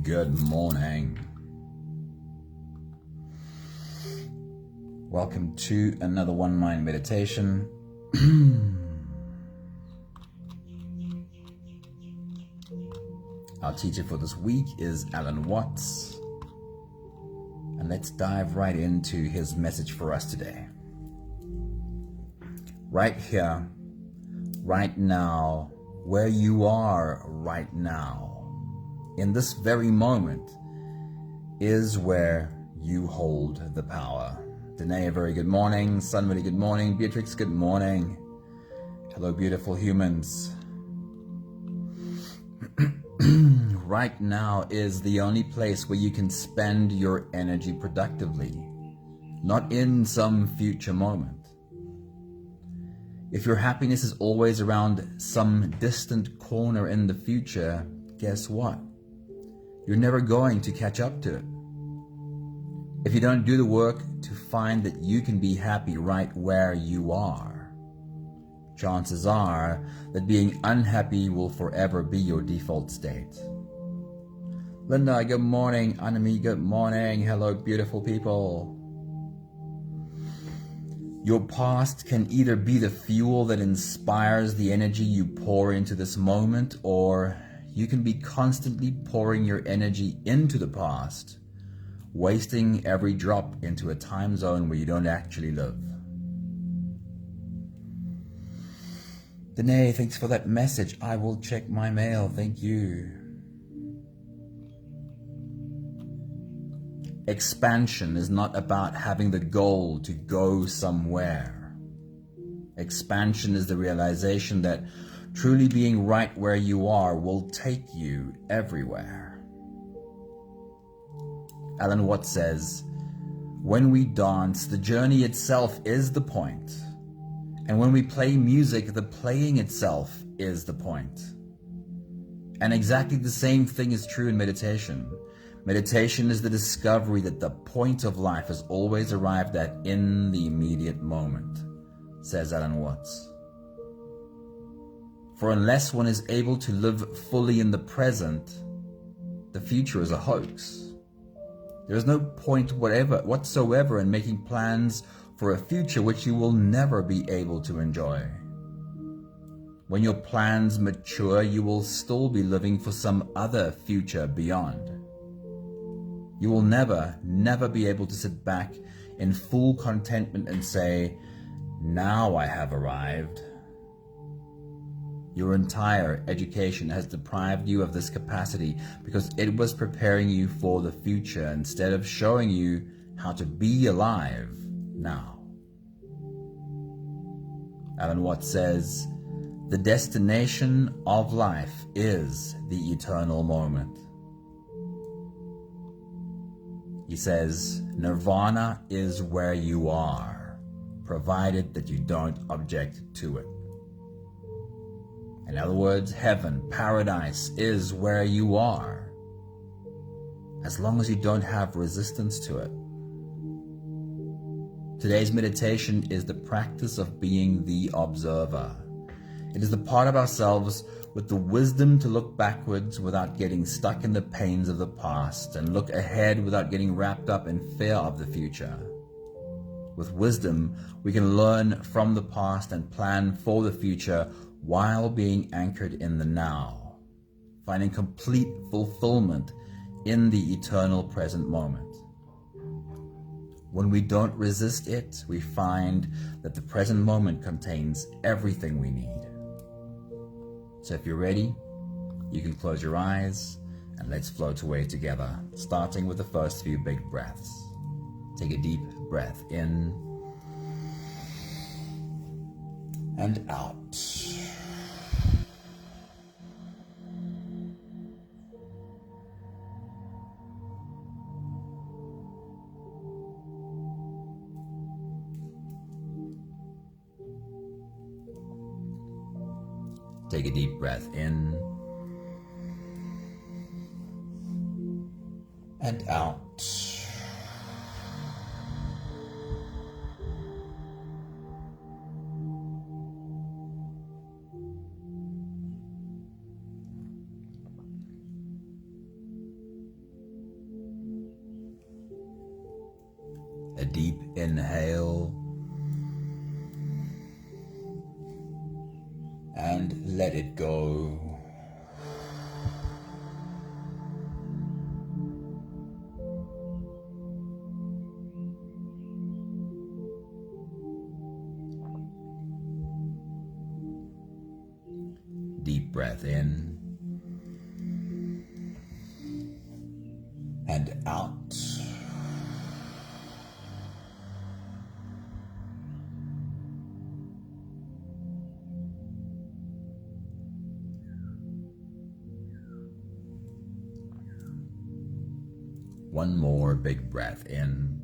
Good morning. Welcome to another One Mind meditation. Our teacher for this week is Alan Watts. And let's dive right into his message for us today. Right here, right now, where you are right now, in this very moment, is where you hold the power. Danae, a very good morning. Sunmudi, good morning. Beatrix, good morning. Hello, beautiful humans. Right now is the only place where you can spend your energy productively, not in some future moment. If your happiness is always around some distant corner in the future, guess what? You're never going to catch up to it. If you don't do the work to find that you can be happy right where you are, chances are that being unhappy will forever be your default state. Linda, good morning. Anami, good morning. Hello, beautiful people. Your past can either be the fuel that inspires the energy you pour into this moment, or you can be constantly pouring your energy into the past, wasting every drop into a time zone where you don't actually live. Danae, thanks for that message. I will check my mail. Thank you. Expansion is not about having the goal to go somewhere. Expansion is the realization that truly being right where you are will take you everywhere. Alan Watts says, when we dance, the journey itself is the point. And when we play music, the playing itself is the point. And exactly the same thing is true in meditation. Meditation is the discovery that the point of life is always arrived at in the immediate moment, says Alan Watts. For unless one is able to live fully in the present, the future is a hoax. There is no point whatsoever in making plans for a future which you will never be able to enjoy. When your plans mature, you will still be living for some other future beyond. You will never be able to sit back in full contentment and say, now I have arrived. Your entire education has deprived you of this capacity because it was preparing you for the future instead of showing you how to be alive now. Alan Watts says, the destination of life is the eternal moment. He says, nirvana is where you are, provided that you don't object to it. In other words, heaven, paradise is where you are, as long as you don't have resistance to it. Today's meditation is the practice of being the observer. It is the part of ourselves with the wisdom to look backwards without getting stuck in the pains of the past, and look ahead without getting wrapped up in fear of the future. With wisdom, we can learn from the past and plan for the future while being anchored in the now, finding complete fulfillment in the eternal present moment. When we don't resist it, we find that the present moment contains everything we need. So if you're ready, you can close your eyes and let's float away together, starting with the first few big breaths. Take a deep breath in and out. Take a deep breath in and out. A deep inhale. And let it go. Deep breath in and out. One more big breath in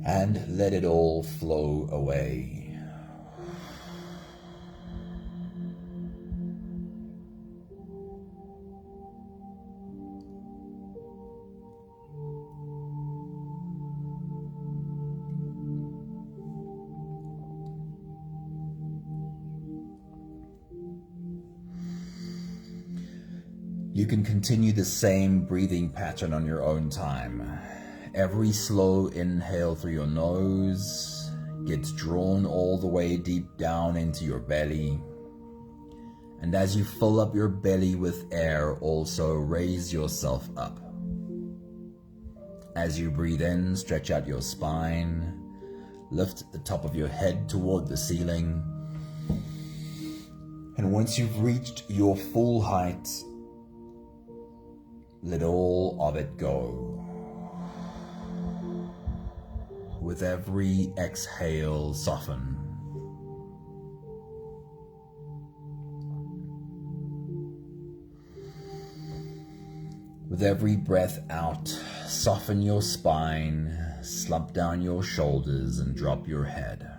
and let it all flow away. You can continue the same breathing pattern on your own time. Every slow inhale through your nose gets drawn all the way deep down into your belly. And as you fill up your belly with air, also raise yourself up. As you breathe in, stretch out your spine, lift the top of your head toward the ceiling. And once you've reached your full height, let all of it go. With every exhale, soften. With every breath out, soften your spine, slump down your shoulders, and drop your head.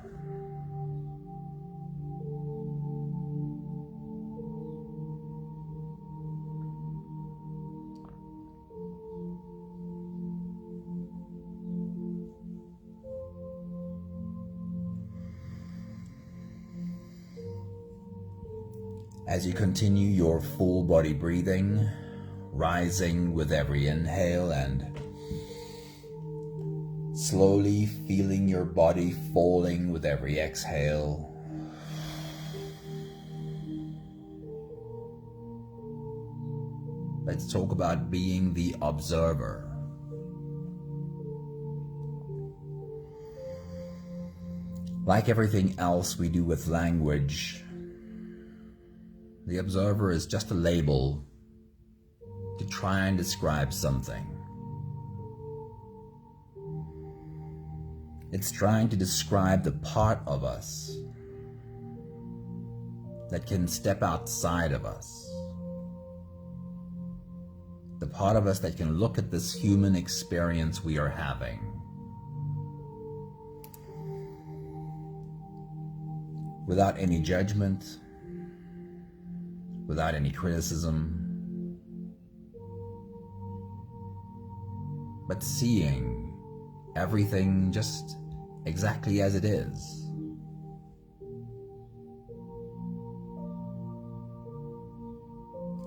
As you continue your full body breathing, rising with every inhale and slowly feeling your body falling with every exhale. Let's talk about being the observer. Like everything else we do with language, the observer is just a label to try and describe something. It's trying to describe the part of us that can step outside of us. The part of us that can look at this human experience we are having. Without any judgment, without any criticism, but seeing everything just exactly as it is.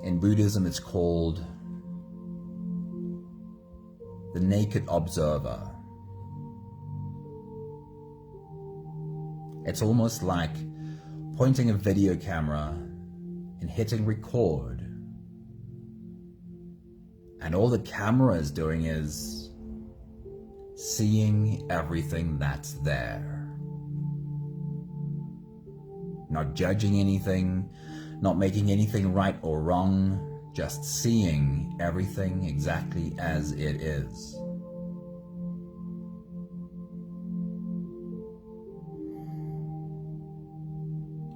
In Buddhism, it's called the naked observer. It's almost like pointing a video camera and hitting record, and all the camera is doing is seeing everything that's there. Not judging anything, not making anything right or wrong, just seeing everything exactly as it is.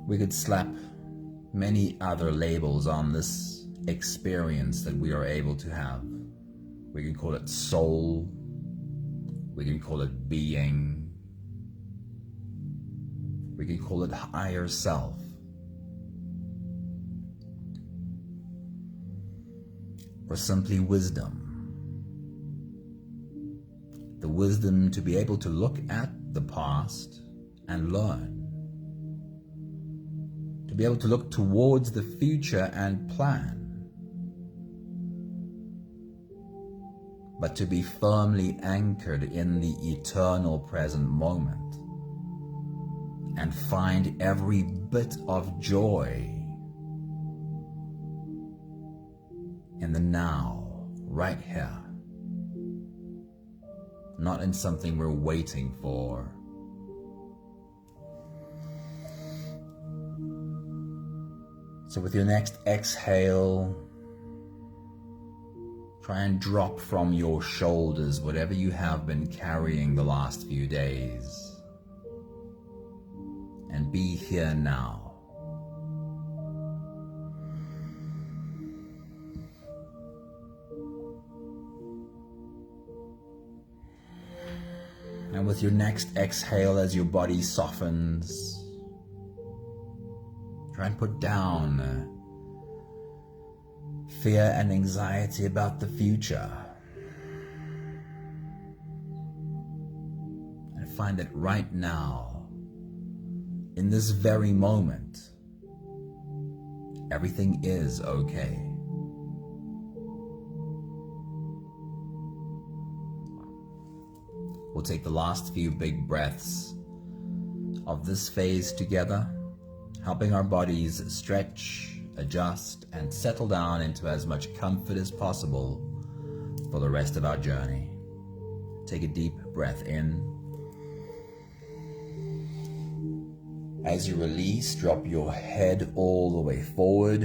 We could slap many other labels on this experience that we are able to have. We can call it soul, we can call it being, we can call it higher self. Or simply wisdom. The wisdom to be able to look at the past and learn. To be able to look towards the future and plan. but to be firmly anchored in the eternal present moment and find every bit of joy in the now, right here, not in something we're waiting for. So with your next exhale, try and drop from your shoulders whatever you have been carrying the last few days, and be here now. And with your next exhale, as your body softens, try and put down fear and anxiety about the future. And find that right now, in this very moment, everything is okay. We'll take the last few big breaths of this phase together, helping our bodies stretch, adjust, and settle down into as much comfort as possible for the rest of our journey. Take a deep breath in. As you release, drop your head all the way forward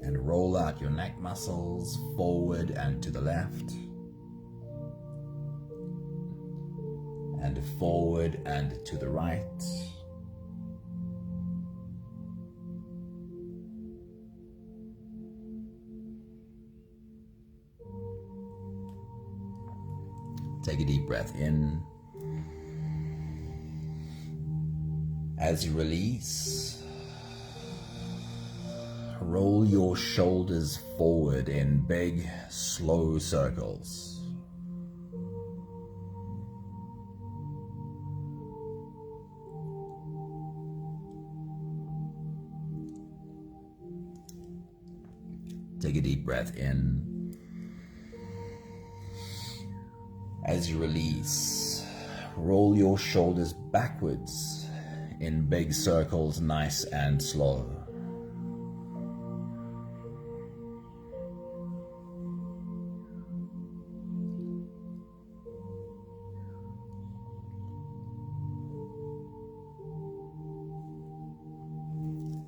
and roll out your neck muscles forward and to the left, and forward and to the right. Take a deep breath in. As you release, roll your shoulders forward in big, slow circles. Take a deep breath in. As you release, roll your shoulders backwards in big circles, nice and slow.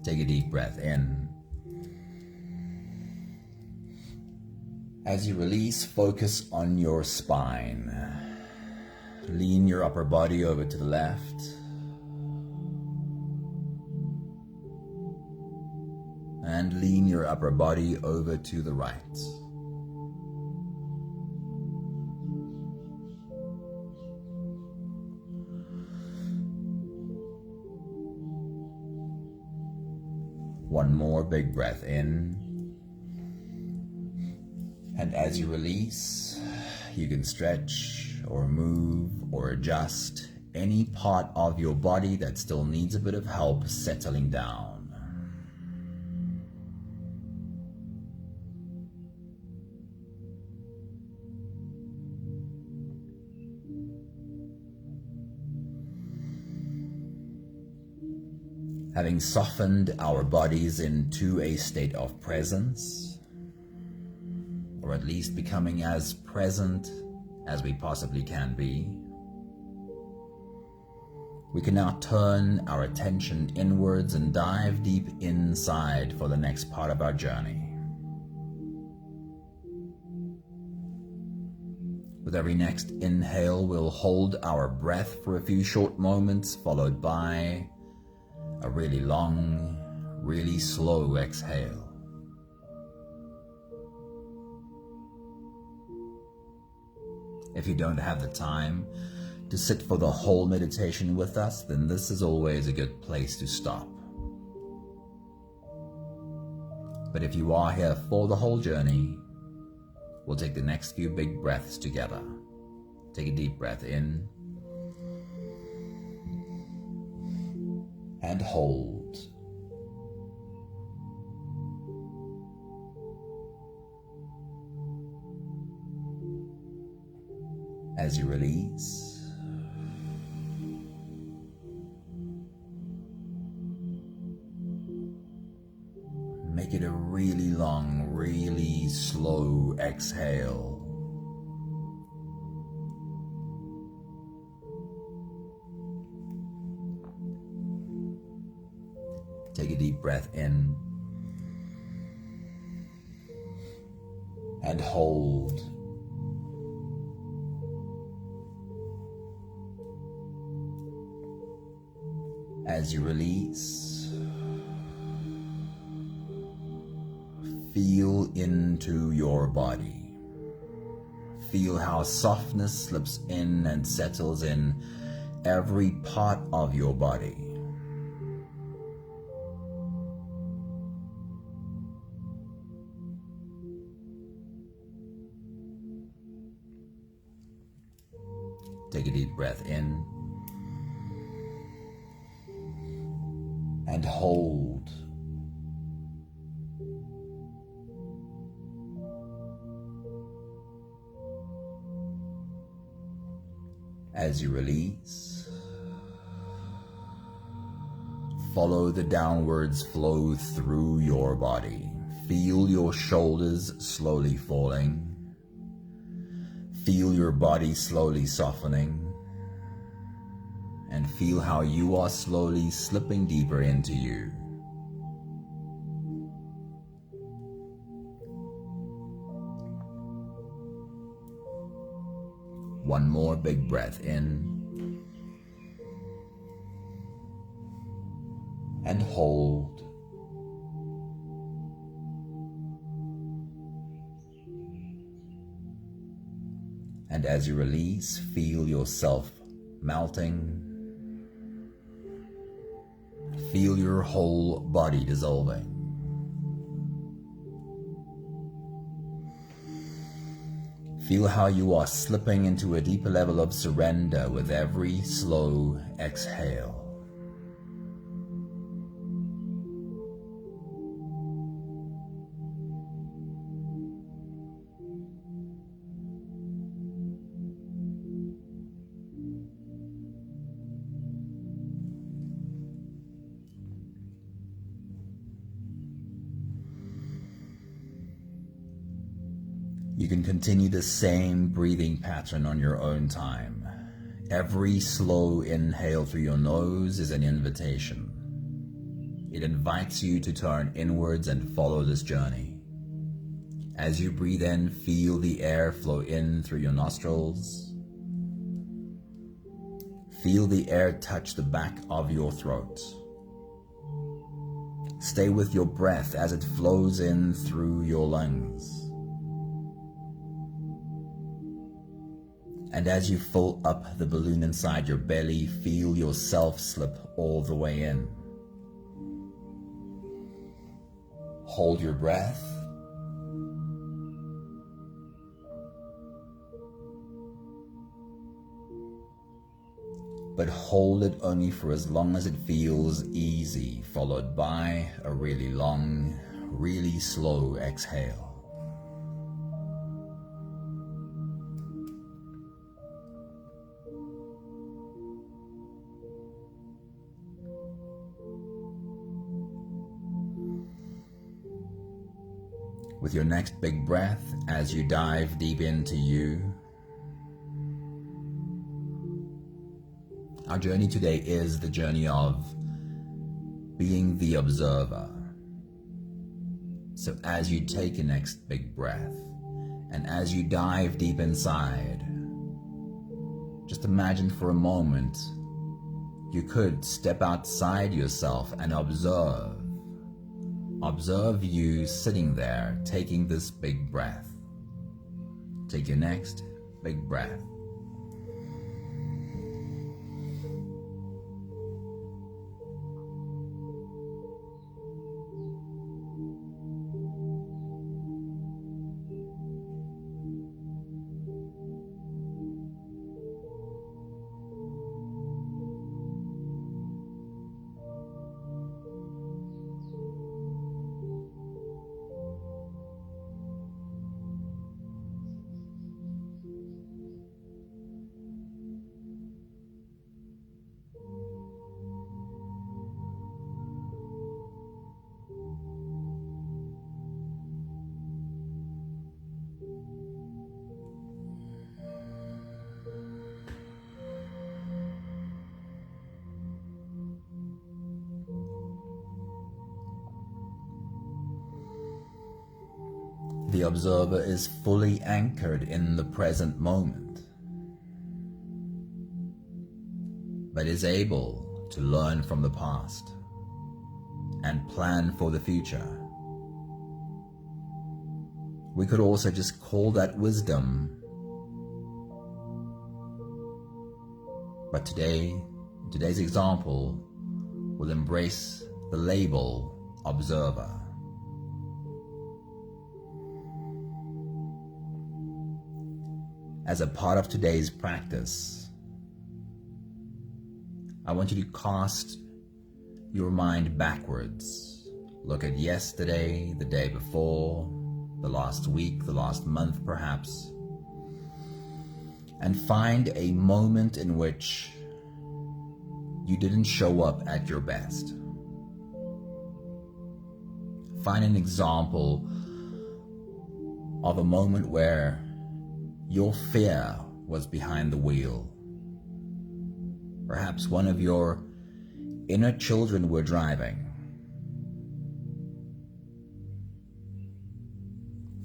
Take a deep breath in. As you release, focus on your spine. Lean your upper body over to the left. And lean your upper body over to the right. One more big breath in. And as you release, you can stretch or move or adjust any part of your body that still needs a bit of help settling down. Having softened our bodies into a state of presence, or at least becoming as present as we possibly can be, we can now turn our attention inwards and dive deep inside for the next part of our journey. With every next inhale, we'll hold our breath for a few short moments, followed by a really long, really slow exhale. If you don't have the time to sit for the whole meditation with us, then this is always a good place to stop. But if you are here for the whole journey, we'll take the next few big breaths together. Take a deep breath in and hold. As you release, make it a really long, really slow exhale. Take a deep breath in and hold. As you release, feel into your body. Feel how softness slips in and settles in every part of your body. Take a deep breath in and hold. As you release, follow the downwards flow through your body. Feel your shoulders slowly falling. Feel your body slowly softening. And feel how you are slowly slipping deeper into you. One more big breath in and hold. And as you release, feel yourself melting. Feel your whole body dissolving. Feel how you are slipping into a deeper level of surrender with every slow exhale. You can continue the same breathing pattern on your own time. Every slow inhale through your nose is an invitation. It invites you to turn inwards and follow this journey. As you breathe in, feel the air flow in through your nostrils. Feel the air touch the back of your throat. Stay with your breath as it flows in through your lungs. And as you fill up the balloon inside your belly, feel yourself slip all the way in. Hold your breath. But hold it only for as long as it feels easy, followed by a really long, really slow exhale. With your next big breath, as you dive deep into you, our journey today is the journey of being the observer. So as you take your next big breath, and as you dive deep inside, just imagine for a moment you could step outside yourself and observe. Observe you sitting there, taking this big breath. Take your next big breath. the observer is fully anchored in the present moment, but is able to learn from the past and plan for the future. We could also just call that wisdom, but today's example will embrace the label observer. As a part of today's practice, I want you to cast your mind backwards. Look at yesterday, the day before, the last week, the last month perhaps, and find a moment in which you didn't show up at your best. Find an example of a moment where your fear was behind the wheel. Perhaps one of your inner children were driving.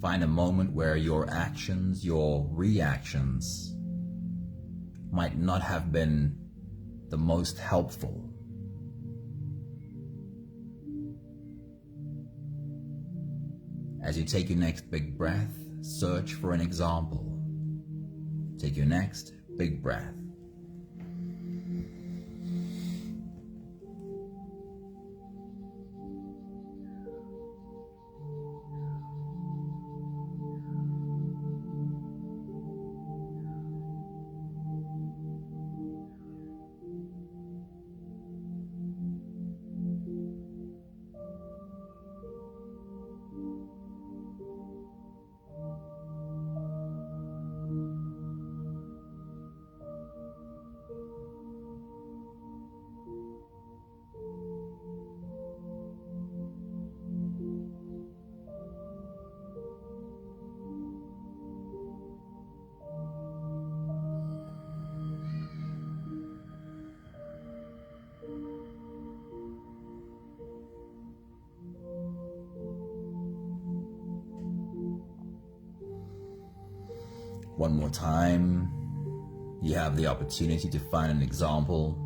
Find a moment where your actions, your reactions might not have been the most helpful. As you take your next big breath, search for an example. Take your next big breath. One more time, you have the opportunity to find an example.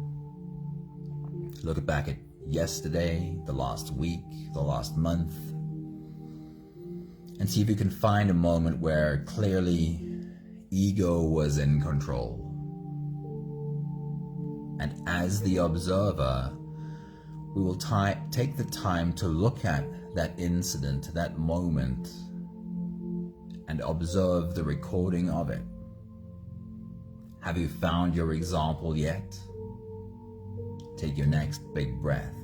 Look back at yesterday, the last week, the last month, and see if you can find a moment where clearly ego was in control. And as the observer, we will take the time to look at that incident, that moment, and observe the recording of it. Have you found your example yet? Take your next big breath.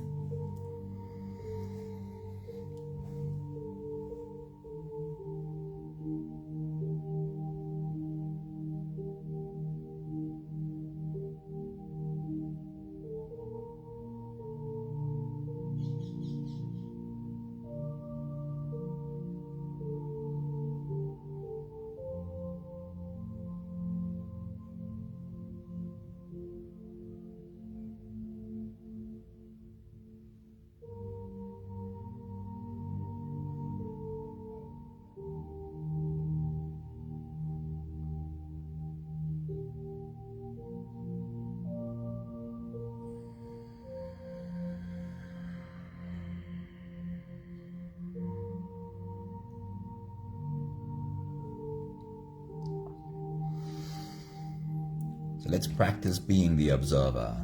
So let's practice being the observer.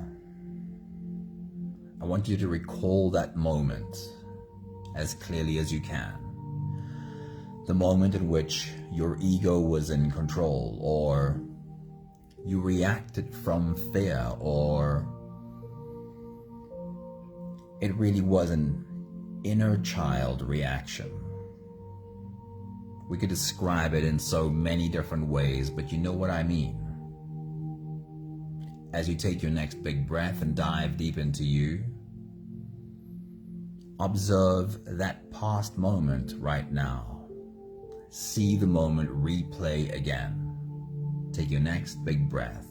I want you to recall that moment as clearly as you can. The moment in which your ego was in control, or you reacted from fear, or it really was an inner child reaction. We could describe it in so many different ways, but you know what I mean. As you take your next big breath and dive deep into you, observe that past moment right now. See the moment replay again. Take your next big breath.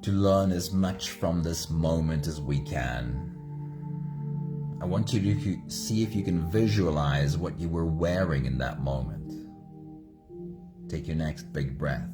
to learn as much from this moment as we can. I want you to see if you can visualize what you were wearing in that moment. Take your next big breath.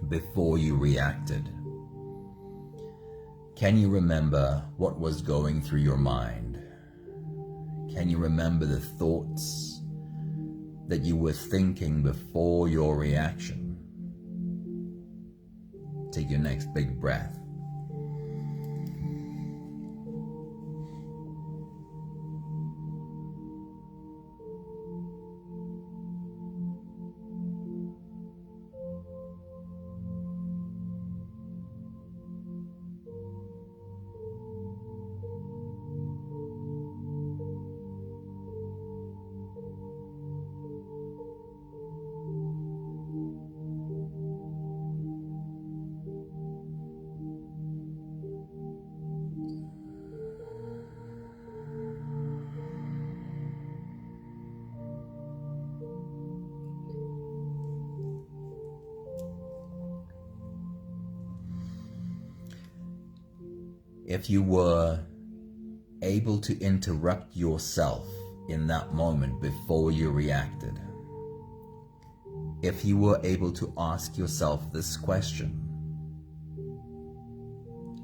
Before you reacted, can you remember what was going through your mind? Can you remember the thoughts that you were thinking before your reaction? Take your next big breath. If you were able to interrupt yourself in that moment before you reacted, if you were able to ask yourself this question,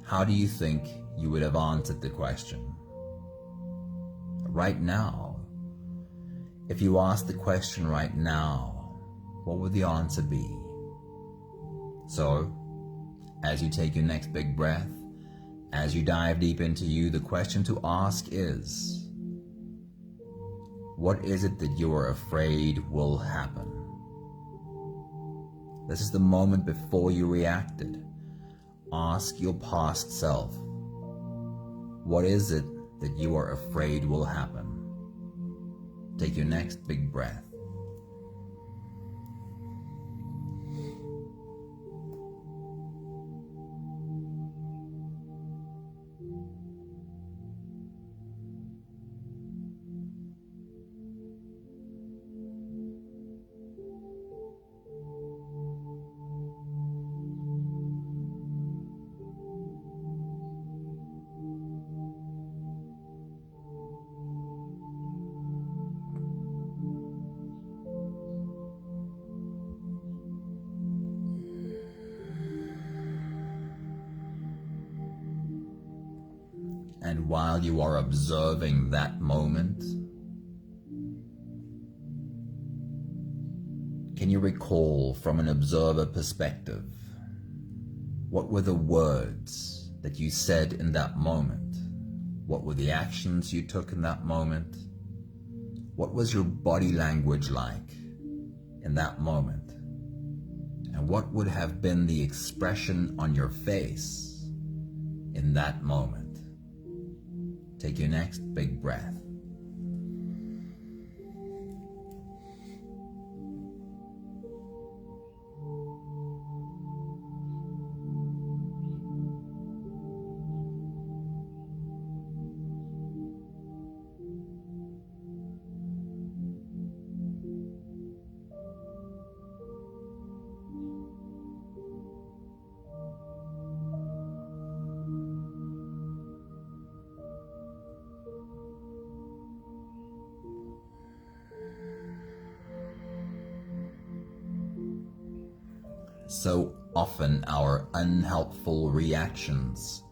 how do you think you would have answered the question? Right now, if you asked the question right now, what would the answer be? So, as you take your next big breath, as you dive deep into you, the question to ask is, what is it that you are afraid will happen? This is the moment before you reacted. Ask your past self, what is it that you are afraid will happen? Take your next big breath. And while you are observing that moment, can you recall from an observer perspective, what were the words that you said in that moment? What were the actions you took in that moment? What was your body language like in that moment? And what would have been the expression on your face in that moment? Take your next big breath. So often our unhelpful reactions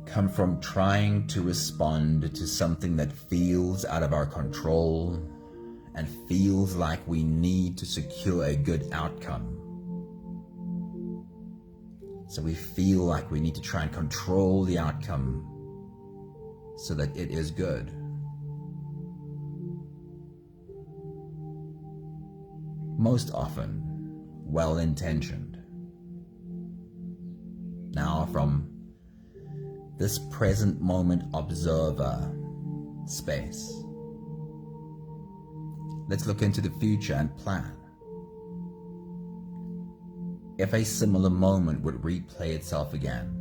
come from trying to respond to something that feels out of our control and feels like we need to secure a good outcome. So we feel like we need to try and control the outcome so that it is good. most often well-intentioned. Now, from this present moment observer space, let's look into the future and plan. If a similar moment would replay itself again,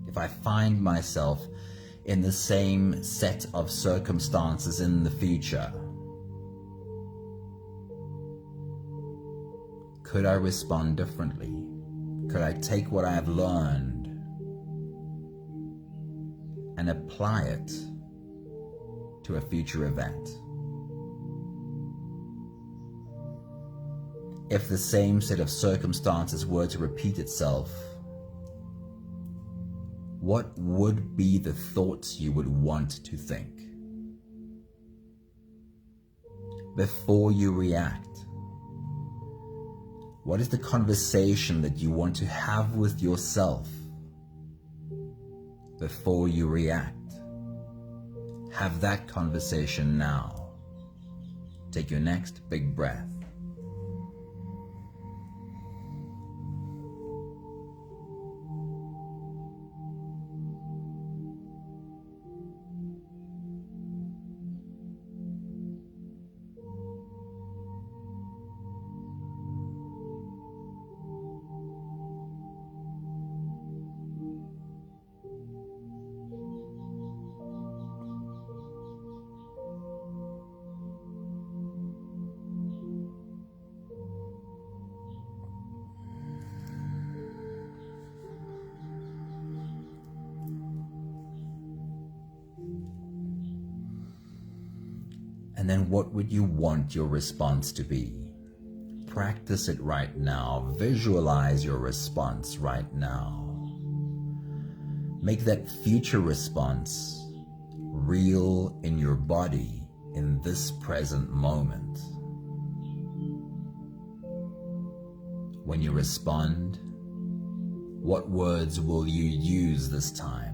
if I find myself in the same set of circumstances in the future, could I respond differently? Could I take what I have learned and apply it to a future event? If the same set of circumstances were to repeat itself, what would be the thoughts you would want to think? Before you react, what is the conversation that you want to have with yourself before you react? Have that conversation now. Take your next big breath. And then what would you want your response to be? Practice it right now. Visualize your response right now. Make that future response real in your body in this present moment. When you respond, what words will you use this time?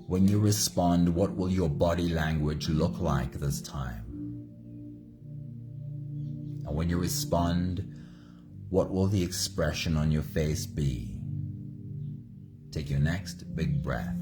When you respond, what will your body language look like this time? And when you respond, what will the expression on your face be? Take your next big breath.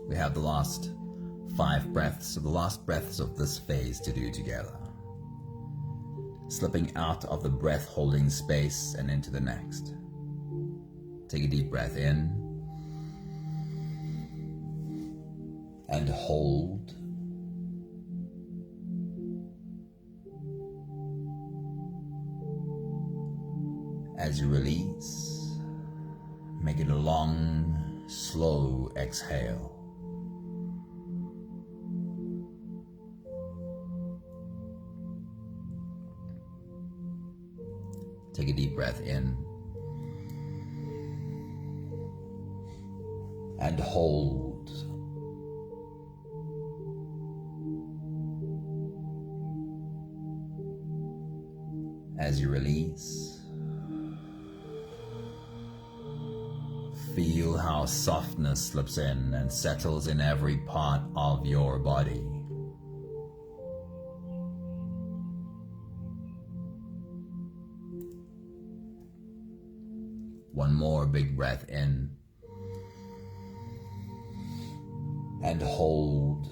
We have the last 5 breaths, so the last breaths of this phase to do together. Slipping out of the breath holding space and into the next. Take a deep breath in and hold. As you release, make it a long, slow exhale. Take a deep breath in and hold. As you release, feel how softness slips in and settles in every part of your body. One more big breath in. And hold.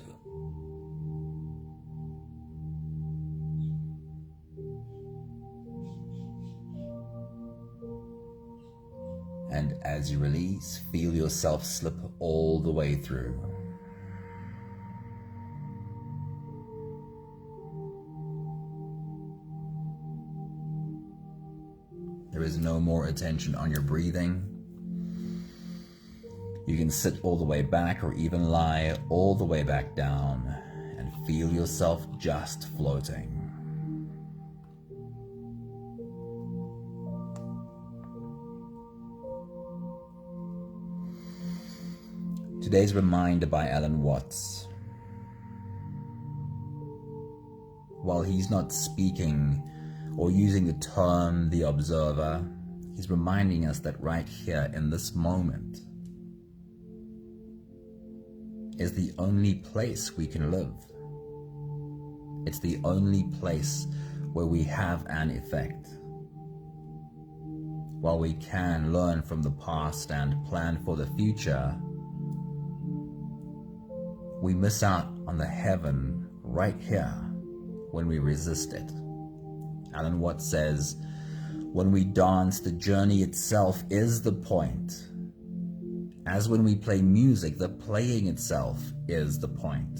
And as you release, feel yourself slip all the way through. There is no more attention on your breathing. You can sit all the way back or even lie all the way back down and feel yourself just floating. Today's reminder by Alan Watts. While he's not speaking or using the term the observer, he's reminding us that right here in this moment is the only place we can live. It's the only place where we have an effect. While we can learn from the past and plan for the future, we miss out on the heaven right here when we resist it. Alan Watts says, when we dance, the journey itself is the point. As when we play music, the playing itself is the point.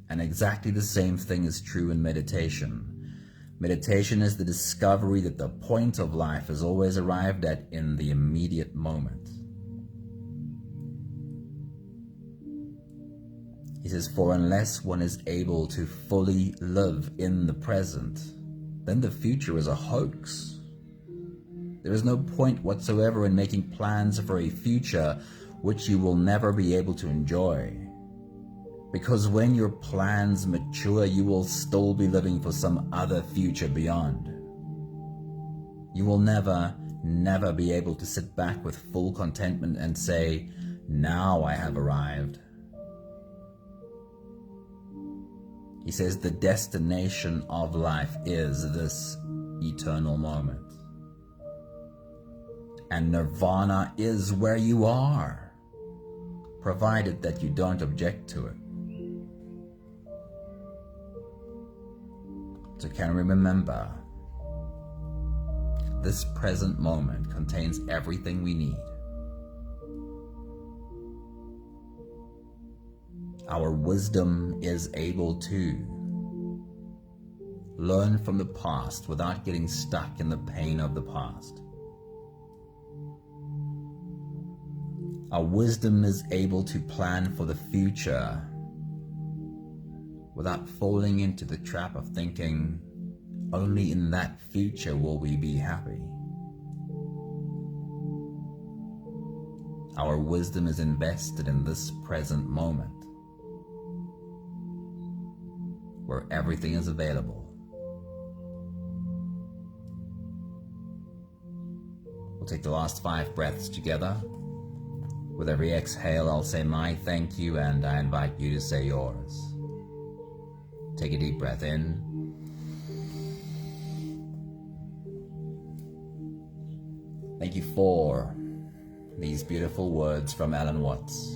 And exactly the same thing is true in meditation. Meditation is the discovery that the point of life is always arrived at in the immediate moment. He says, for unless one is able to fully live in the present, then the future is a hoax. There is no point whatsoever in making plans for a future which you will never be able to enjoy. Because when your plans mature, you will still be living for some other future beyond. You will never be able to sit back with full contentment and say, now I have arrived. He says the destination of life is this eternal moment. And nirvana is where you are, provided that you don't object to it. So can we remember, this present moment contains everything we need. Our wisdom is able to learn from the past without getting stuck in the pain of the past. Our wisdom is able to plan for the future without falling into the trap of thinking only in that future will we be happy. Our wisdom is invested in this present moment, where everything is available. We'll take the last 5 breaths together. With every exhale, I'll say my thank you, and I invite you to say yours. Take a deep breath in. Thank you for these beautiful words from Alan Watts.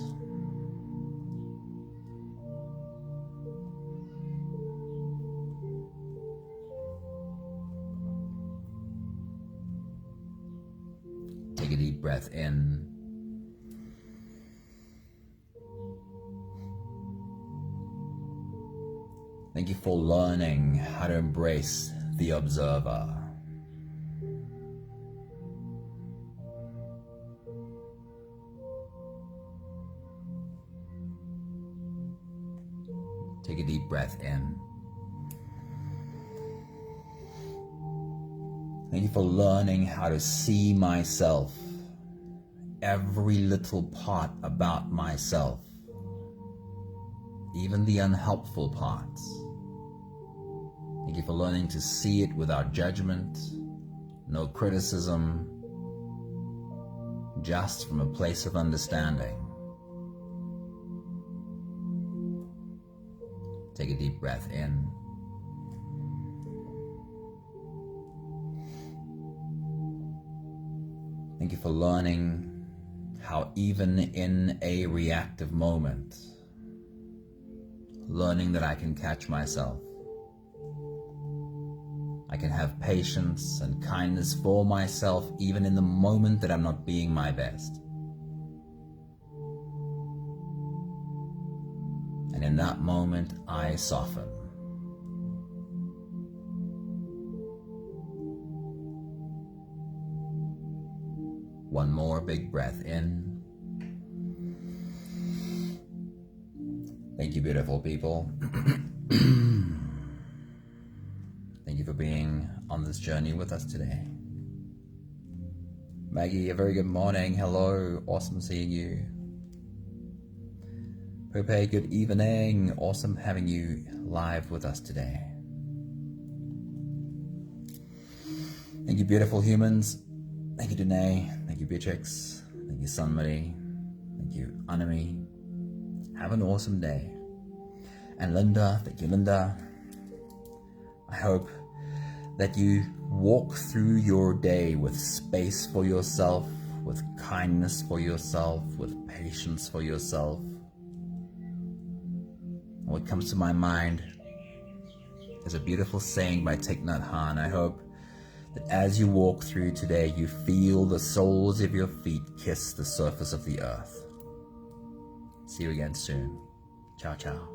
Take a deep breath in. Thank you for learning how to embrace the observer. Take a deep breath in. Thank you for learning how to see myself, every little part about myself, even the unhelpful parts. Thank you for learning to see it without judgment, no criticism, just from a place of understanding. Take a deep breath in. Thank you for learning how even in a reactive moment, learning that I can catch myself. I can have patience and kindness for myself even in the moment that I'm not being my best. And in that moment, I soften. One more big breath in. Thank you, beautiful people. Thank you for being on this journey with us today. Maggie, a very good morning. Hello, awesome seeing you. Pepe, good evening. Awesome having you live with us today. Thank you, beautiful humans. Thank you, Danae. Thank you, Beatrix. Thank you, Sunmari. Thank you, Anami. Have an awesome day. And Linda, thank you, Linda. I hope that you walk through your day with space for yourself, with kindness for yourself, with patience for yourself. What comes to my mind is a beautiful saying by Thich Nhat Hanh. I hope that as you walk through today, you feel the soles of your feet kiss the surface of the earth. See you again soon. Ciao, ciao.